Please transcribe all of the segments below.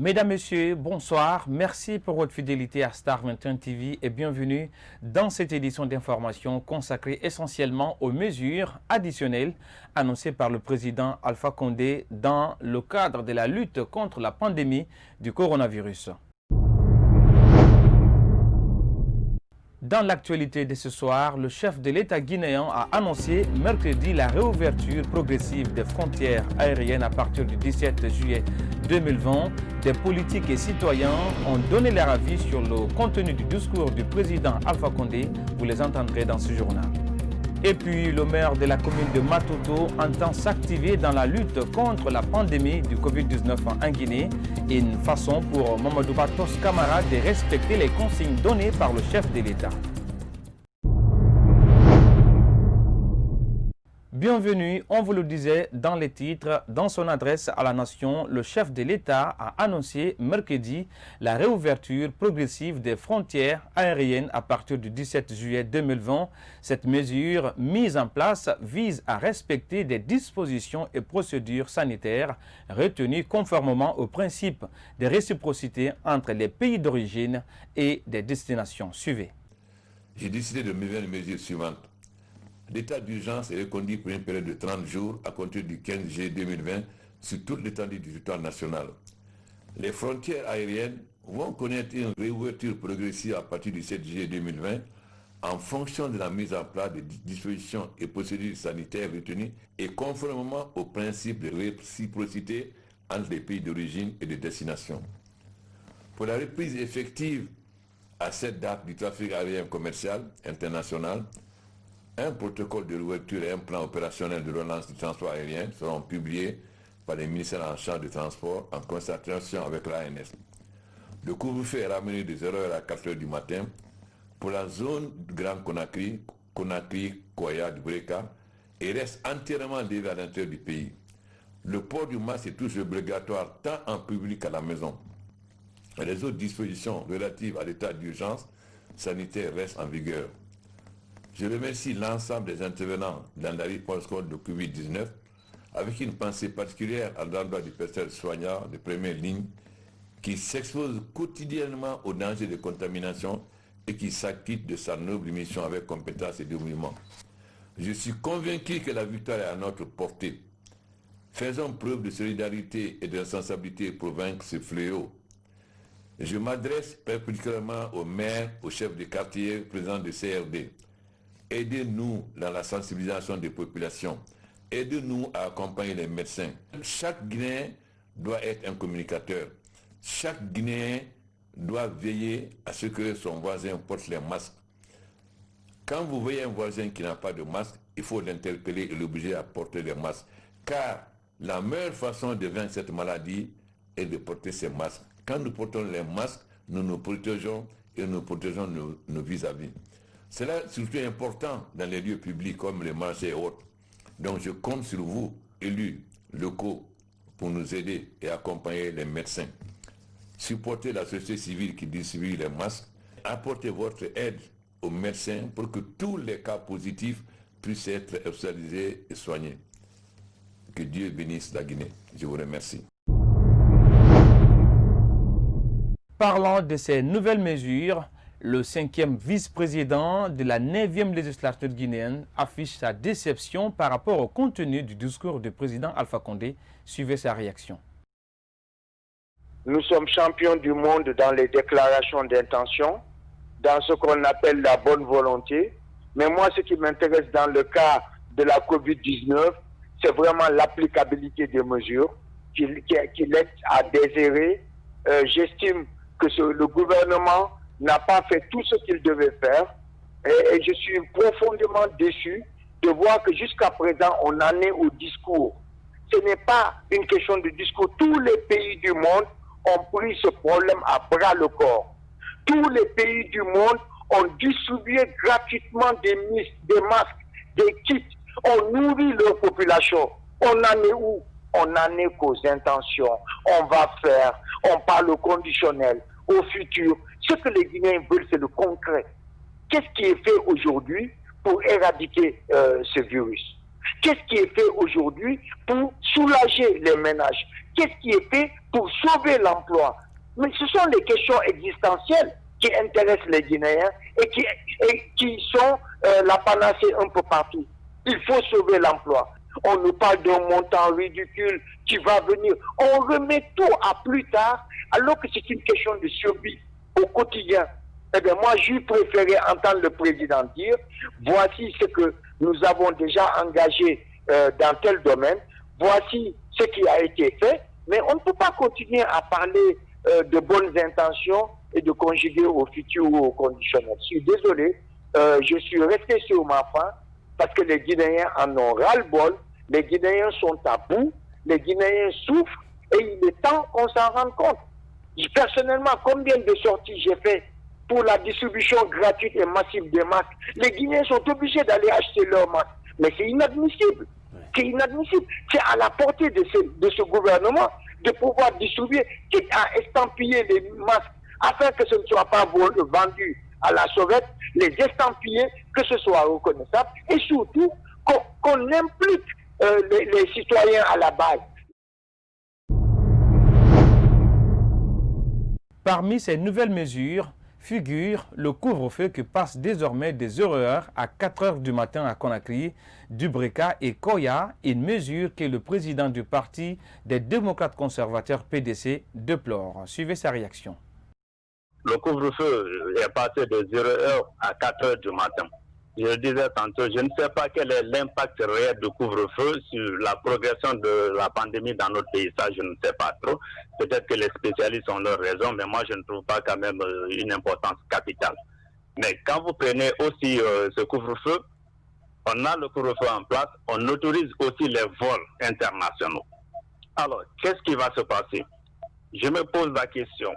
Mesdames, Messieurs, bonsoir. Merci pour votre fidélité à Star 21 TV et bienvenue dans cette édition d'information consacrée essentiellement aux mesures additionnelles annoncées par le président Alpha Condé dans le cadre de la lutte contre la pandémie du coronavirus. Dans l'actualité de ce soir, le chef de l'État guinéen a annoncé mercredi la réouverture progressive des frontières aériennes à partir du 17 juillet 2020. Des politiques et citoyens ont donné leur avis sur le contenu du discours du président Alpha Condé. Vous les entendrez dans ce journal. Et puis, le maire de la commune de Matoto entend s'activer dans la lutte contre la pandémie du Covid-19 en Guinée. Une façon pour Mamadou Batos Camara de respecter les consignes données par le chef de l'État. Bienvenue, on vous le disait dans les titres. Dans son adresse à la nation, le chef de l'État a annoncé mercredi la réouverture progressive des frontières aériennes à partir du 17 juillet 2020. Cette mesure mise en place vise à respecter des dispositions et procédures sanitaires retenues conformément au principe de réciprocité entre les pays d'origine et des destinations. Suivez. J'ai décidé de mener les mesures suivantes. L'état d'urgence est reconduit pour une période de 30 jours à compter du 15 juillet 2020 sur toute l'étendue du territoire national. Les frontières aériennes vont connaître une réouverture progressive à partir du 7 juillet 2020 en fonction de la mise en place des dispositions et procédures sanitaires retenues et conformément au principe de réciprocité entre les pays d'origine et de destination. Pour la reprise effective à cette date du trafic aérien commercial international, un protocole de réouverture et un plan opérationnel de relance du transport aérien seront publiés par les ministères en charge du transport en concertation avec l'ANS. Le couvre-feu est ramené de 0h à 4h du matin pour la zone de Grand Conakry, Koya, du Breka et reste entièrement livré à l'intérieur du pays. Le port du masque est toujours obligatoire tant en public qu'à la maison. Les autres dispositions relatives à l'état d'urgence sanitaire restent en vigueur. Je remercie l'ensemble des intervenants dans la réponse contre le Covid-19 avec une pensée particulière à l'endroit du personnel soignant de première ligne qui s'expose quotidiennement aux dangers de contamination et qui s'acquitte de sa noble mission avec compétence et dévouement. Je suis convaincu que la victoire est à notre portée. Faisons preuve de solidarité et de responsabilité pour vaincre ce fléau. Je m'adresse particulièrement aux maires, aux chefs de quartier, présidents de CRD. Aidez-nous dans la sensibilisation des populations. Aidez-nous à accompagner les médecins. Chaque Guinéen doit être un communicateur. Chaque Guinéen doit veiller à ce que son voisin porte les masques. Quand vous voyez un voisin qui n'a pas de masque, il faut l'interpeller et l'obliger à porter les masques. Car la meilleure façon de vaincre cette maladie est de porter ces masques. Quand nous portons les masques, nous nous protégeons et nous protégeons nos vis-à-vis. C'est là surtout important dans les lieux publics comme les marchés et autres. Donc je compte sur vous, élus locaux, pour nous aider et accompagner les médecins. Supportez la société civile qui distribue les masques. Apportez votre aide aux médecins pour que tous les cas positifs puissent être hospitalisés et soignés. Que Dieu bénisse la Guinée. Je vous remercie. Parlant de ces nouvelles mesures, le 5e vice-président de la 9e législature guinéenne affiche sa déception par rapport au contenu du discours du président Alpha Condé. Suivez sa réaction. Nous sommes champions du monde dans les déclarations d'intention, dans ce qu'on appelle la bonne volonté. Mais moi, ce qui m'intéresse dans le cas de la COVID-19, c'est vraiment l'applicabilité des mesures qui laissent à désirer. J'estime que le gouvernement n'a pas fait tout ce qu'il devait faire et je suis profondément déçu de voir que jusqu'à présent on en est au discours. Ce n'est pas une question de discours. Tous les pays du monde ont pris ce problème à bras le corps. Tous les pays du monde ont distribué gratuitement des masques, des kits, ont nourri leur population. On en est où? On en est qu'aux intentions. On va faire, on parle au conditionnel, au futur. Ce que les Guinéens veulent, c'est le concret. Qu'est-ce qui est fait aujourd'hui pour éradiquer ce virus? Qu'est-ce qui est fait aujourd'hui pour soulager les ménages? qu'est-ce qui est fait pour sauver l'emploi? Mais ce sont les questions existentielles qui intéressent les Guinéens et qui sont la panacée un peu partout. Il faut sauver l'emploi. On nous parle d'un montant ridicule qui va venir. On remet tout à plus tard, alors que c'est une question de survie au quotidien. Eh bien, moi, j'eus préféré entendre le président dire, voici ce que nous avons déjà engagé dans tel domaine, voici ce qui a été fait, mais on ne peut pas continuer à parler de bonnes intentions et de conjuguer au futur ou au conditionnel. Je suis désolé, je suis resté sur ma faim parce que les Guinéens en ont ras-le-bol, les Guinéens sont à bout, les Guinéens souffrent et il est temps qu'on s'en rende compte. Personnellement, combien de sorties j'ai fait pour la distribution gratuite et massive des masques? Les Guinéens sont obligés d'aller acheter leurs masques. Mais c'est inadmissible. C'est inadmissible. C'est à la portée de ce gouvernement de pouvoir distribuer, quitte à estampiller les masques afin que ce ne soit pas vendu à la sauvette, les estampiller, que ce soit reconnaissable et surtout qu'on implique les citoyens à la base. Parmi ces nouvelles mesures figure le couvre-feu qui passe désormais des 0h à 4h du matin à Conakry, Dubreka et Koya, une mesure que le président du parti des démocrates conservateurs PDC déplore. Suivez sa réaction. Le couvre-feu est passé de 0h à 4h du matin. Je le disais tantôt, je ne sais pas quel est l'impact réel du couvre-feu sur la progression de la pandémie dans notre pays. Ça, je ne sais pas trop. Peut-être que les spécialistes ont leur raison, mais moi, je ne trouve pas quand même une importance capitale. Mais quand vous prenez aussi ce couvre-feu, on a le couvre-feu en place, on autorise aussi les vols internationaux. Alors, qu'est-ce qui va se passer? Je me pose la question.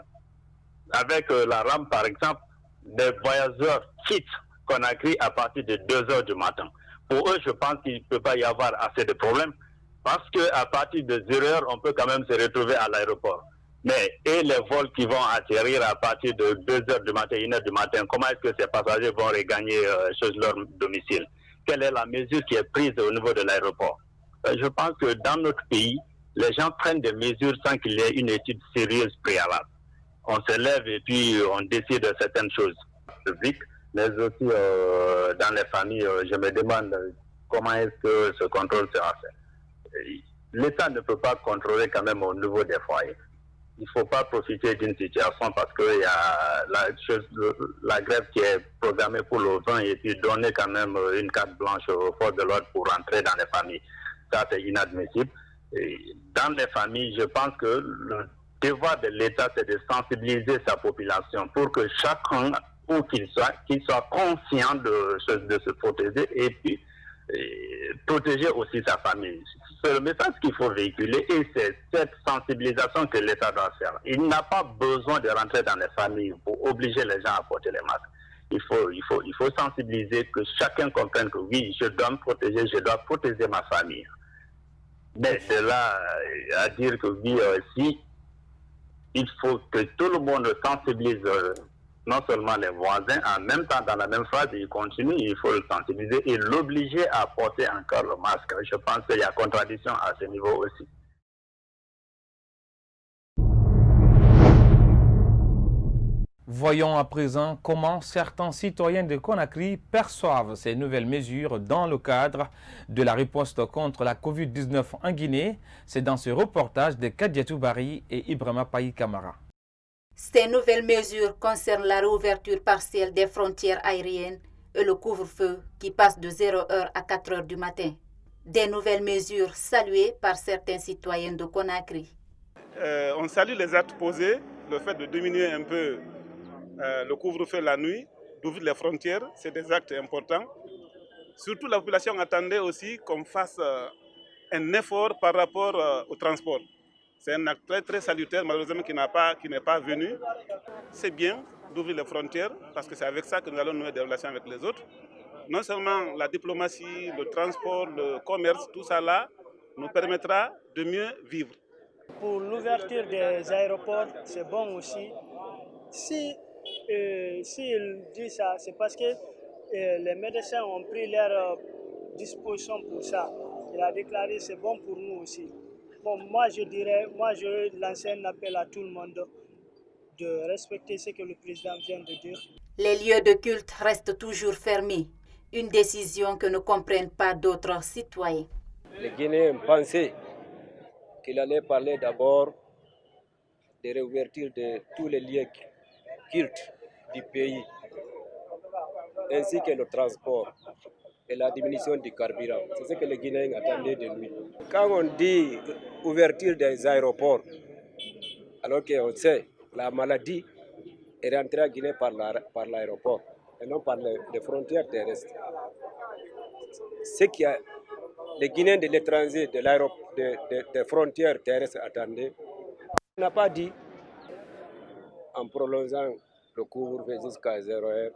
Avec la rame, par exemple, des voyageurs quittent Conakry à partir de 2h du matin. Pour eux, je pense qu'il ne peut pas y avoir assez de problèmes parce qu'à partir de 0h, on peut quand même se retrouver à l'aéroport. Mais et les vols qui vont atterrir à partir de 2h du matin, 1h du matin, comment est-ce que ces passagers vont regagner chez leur domicile? Quelle est la mesure qui est prise au niveau de l'aéroport? Je pense que dans notre pays, les gens prennent des mesures sans qu'il y ait une étude sérieuse préalable. On se lève et puis on décide de certaines choses publiques, mais aussi dans les familles, je me demande comment est-ce que ce contrôle sera fait. L'État ne peut pas contrôler quand même au niveau des foyers. Il ne faut pas profiter d'une situation parce qu'il y a la grève qui est programmée pour le 20 et puis donner quand même une carte blanche aux forces de l'ordre pour rentrer dans les familles. Ça, c'est inadmissible. Et dans les familles, je pense que le devoir de l'État, c'est de sensibiliser sa population pour que chacun, où qu'il soit conscient de se protéger et puis protéger aussi sa famille. C'est le message qu'il faut véhiculer et c'est cette sensibilisation que l'État doit faire. Il n'a pas besoin de rentrer dans les familles pour obliger les gens à porter les masques. Il faut sensibiliser, que chacun comprenne que oui, je dois me protéger, je dois protéger ma famille. Mais c'est là à dire que oui, si il faut que tout le monde sensibilise non seulement les voisins, en même temps, dans la même phrase, il continue, il faut le sensibiliser et l'obliger à porter encore le masque. Je pense qu'il y a contradiction à ce niveau aussi. Voyons à présent comment certains citoyens de Conakry perçoivent ces nouvelles mesures dans le cadre de la riposte contre la Covid-19 en Guinée. C'est dans ce reportage de Kadiatou Bari et Ibrahima Payi Kamara. Ces nouvelles mesures concernent la réouverture partielle des frontières aériennes et le couvre-feu qui passe de 0h à 4h du matin. Des nouvelles mesures saluées par certains citoyens de Conakry. On salue les actes posés, le fait de diminuer un peu le couvre-feu la nuit, d'ouvrir les frontières, c'est des actes importants. Surtout la population attendait aussi qu'on fasse un effort par rapport au transport. C'est un acte très, très salutaire, malheureusement, qui n'est pas venu. C'est bien d'ouvrir les frontières, parce que c'est avec ça que nous allons nouer des relations avec les autres. Non seulement la diplomatie, le transport, le commerce, tout ça là, nous permettra de mieux vivre. Pour l'ouverture des aéroports, c'est bon aussi. Si il dit ça, c'est parce que les médecins ont pris leur disposition pour ça. Il a déclaré que c'est bon pour nous aussi. Bon, moi je lance un appel à tout le monde de respecter ce que le président vient de dire. Les lieux de culte restent toujours fermés, une décision que ne comprennent pas d'autres citoyens. Les Guinéens pensaient qu'il allait parler d'abord de réouverture de tous les lieux cultes du pays, ainsi que le transport et la diminution du carburant. C'est ce que les Guinéens attendaient de lui. Quand on dit ouverture des aéroports, alors qu'on sait la maladie est rentrée à Guinée par l'aéroport et non par les frontières terrestres. Ce qui a les Guinéens de l'étranger, des frontières terrestres attendaient, on n'a pas dit en prolongeant le couvre-feu jusqu'à 0 heure.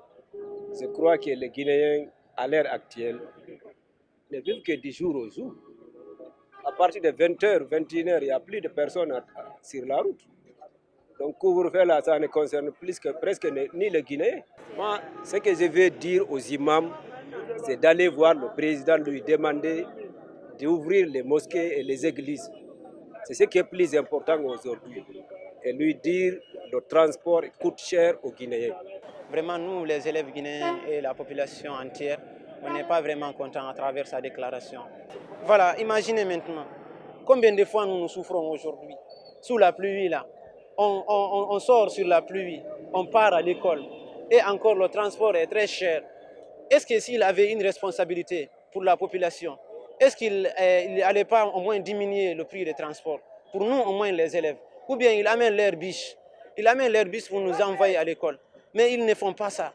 Je crois que les Guinéens, à l'heure actuelle, ne vivent que du jour au jour. À partir de 20h, 21h, il n'y a plus de personnes sur la route. Donc couvre-feu là, ça ne concerne presque ni les Guinéens. Moi, ce que je veux dire aux imams, c'est d'aller voir le président, lui demander d'ouvrir les mosquées et les églises. C'est ce qui est plus important aujourd'hui. Et lui dire le transport coûte cher aux Guinéens. Vraiment, nous, les élèves guinéens et la population entière, on n'est pas vraiment contents à travers sa déclaration. Voilà, imaginez maintenant, combien de fois nous souffrons aujourd'hui, sous la pluie là. On sort sur la pluie, on part à l'école, et encore le transport est très cher. Est-ce que s'il avait une responsabilité pour la population, est-ce qu'il n'allait pas au moins diminuer le prix des transports, pour nous au moins les élèves? Ou bien il amène leur biche, pour nous envoyer à l'école. Mais ils ne font pas ça.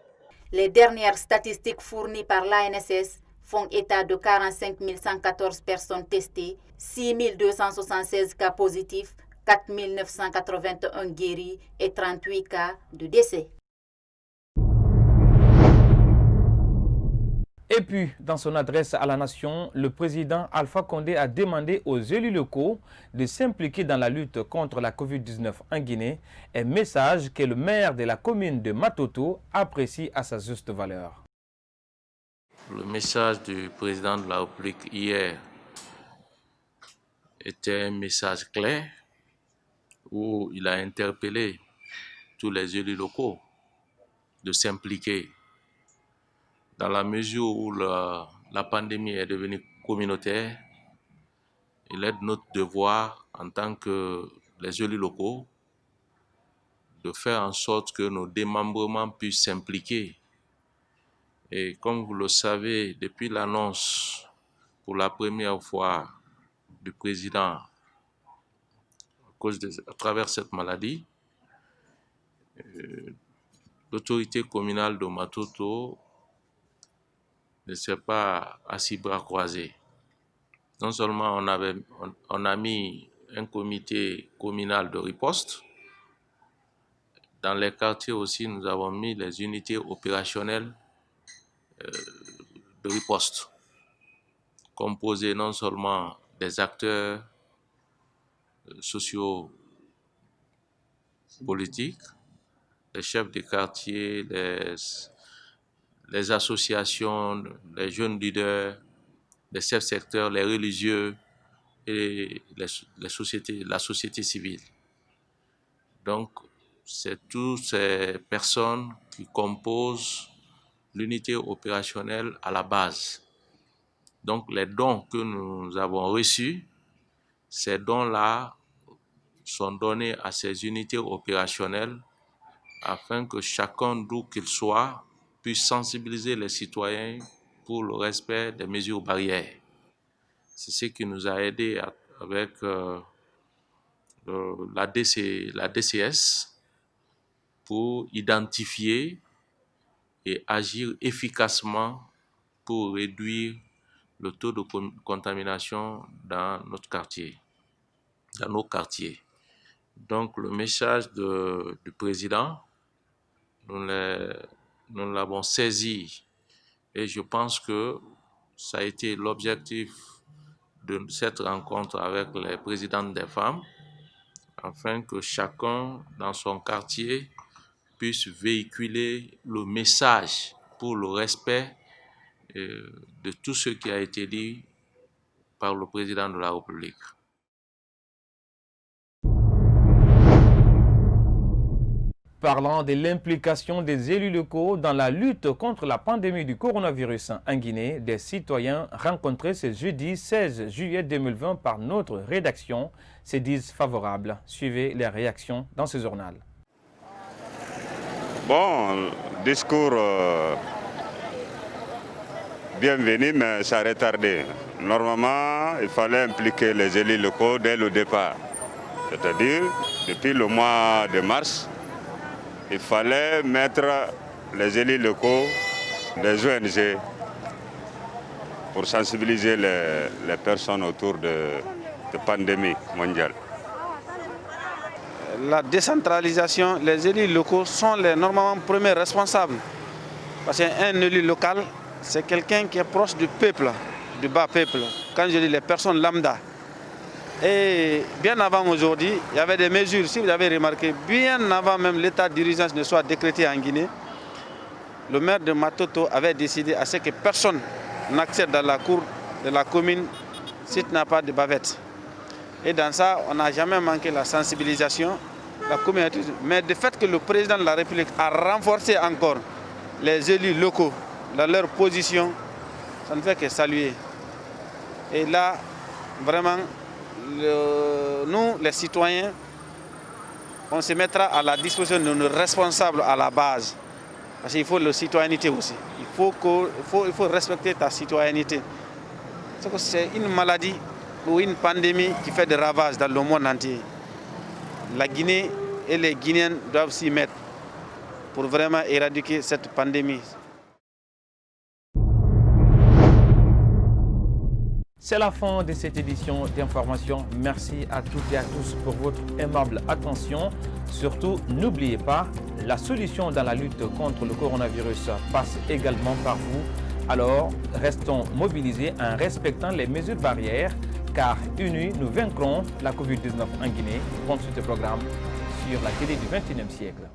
Les dernières statistiques fournies par l'ANSS font état de 45 114 personnes testées, 6 276 cas positifs, 4 981 guéris et 38 cas de décès. Et puis, dans son adresse à la nation, le président Alpha Condé a demandé aux élus locaux de s'impliquer dans la lutte contre la Covid-19 en Guinée, un message que le maire de la commune de Matoto apprécie à sa juste valeur. Le message du président de la République hier était un message clair où il a interpellé tous les élus locaux de s'impliquer dans la mesure où la pandémie est devenue communautaire. Il est de notre devoir en tant que les élus locaux de faire en sorte que nos démembrements puissent s'impliquer. Et comme vous le savez, depuis l'annonce pour la première fois du président à travers cette maladie, l'autorité communale de Matoto ne s'est pas assis bras croisés. Non seulement on a mis un comité communal de riposte, dans les quartiers aussi nous avons mis les unités opérationnelles de riposte, composées non seulement des acteurs sociaux politiques, les chefs de quartier, les associations, les jeunes leaders, les chefs secteurs, les religieux et la société civile. Donc, c'est toutes ces personnes qui composent l'unité opérationnelle à la base. Donc, les dons que nous avons reçus, ces dons-là sont donnés à ces unités opérationnelles afin que chacun, d'où qu'il soit, puisse sensibiliser les citoyens pour le respect des mesures barrières. C'est ce qui nous a aidés avec la DCS pour identifier et agir efficacement pour réduire le taux de contamination dans notre quartier, dans nos quartiers. Donc le message du président, nous l'avons saisi et je pense que ça a été l'objectif de cette rencontre avec les présidentes des femmes, afin que chacun dans son quartier puisse véhiculer le message pour le respect de tout ce qui a été dit par le président de la République. Parlant de l'implication des élus locaux dans la lutte contre la pandémie du coronavirus en Guinée, des citoyens rencontrés ce jeudi 16 juillet 2020 par notre rédaction se disent favorables. Suivez les réactions dans ce journal. Bon, discours bienvenu, mais ça a retardé. Normalement, il fallait impliquer les élus locaux dès le départ. C'est-à-dire, depuis le mois de mars, il fallait mettre les élus locaux, les ONG, pour sensibiliser les personnes autour de pandémie mondiale. La décentralisation, les élus locaux sont normalement premiers responsables. Parce qu'un élu local, c'est quelqu'un qui est proche du peuple, du bas peuple. Quand je dis les personnes lambda. Et bien avant aujourd'hui, il y avait des mesures, si vous avez remarqué, bien avant même l'état d'urgence ne soit décrété en Guinée, le maire de Matoto avait décidé à ce que personne n'accède dans la cour de la commune s'il n'a pas de bavette. Et dans ça, on n'a jamais manqué la sensibilisation, la communauté. Mais le fait que le président de la République a renforcé encore les élus locaux dans leur position, ça ne fait que saluer. Et là, vraiment, nous, les citoyens, on se mettra à la disposition de nos responsables à la base. Parce qu'il faut la citoyenneté aussi. Il faut respecter ta citoyenneté. C'est une maladie ou une pandémie qui fait des ravages dans le monde entier. La Guinée et les Guinéens doivent s'y mettre pour vraiment éradiquer cette pandémie. C'est la fin de cette édition d'information. Merci à toutes et à tous pour votre aimable attention. Surtout, n'oubliez pas, la solution dans la lutte contre le coronavirus passe également par vous. Alors, restons mobilisés en respectant les mesures barrières, car unis, nous vaincrons la Covid-19 en Guinée. Bonne suite de programme sur la télé du XXIe siècle.